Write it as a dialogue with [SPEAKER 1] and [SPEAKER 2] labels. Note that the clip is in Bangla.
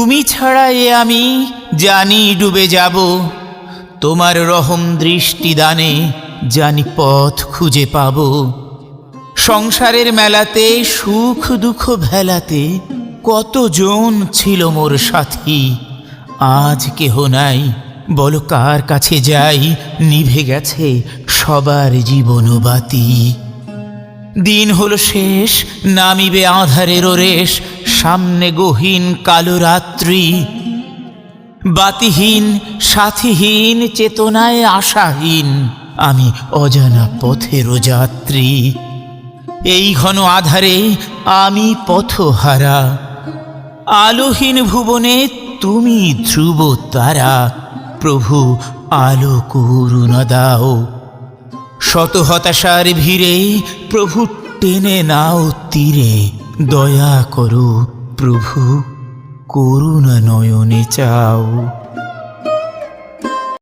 [SPEAKER 1] তুমি ছাড়া এ আমি জানি ডুবে যাব, তোমার রহম দৃষ্টিদানে জানি পথ খুঁজে পাব। সংসারের মেলাতে সুখ দুঃখ ভেলাতে কতজন ছিল মোর সাথী, আজ কেহ নাই, বলো কার কাছে যাই, নিভে গেছে সবার জীবনবাতি। দিন হলো শেষ, নামিবে আঁধারের রেশ, সামনে গহীন কালো রাত্রি। বাতিহীন সাথীহীন চেতনায় আশাহীন, আমি অজানা পথের যাত্রী। এই ঘন আধারে আমি পথহারা, আলোহীন ভুবনে তুমি ধ্রুব তারা। প্রভু আলো করুণা দাও, শত হতাশার ভিড়ে প্রভু টেনে নাও তীরে। দয়া করো প্রভু, করুণা নয়নে চাও।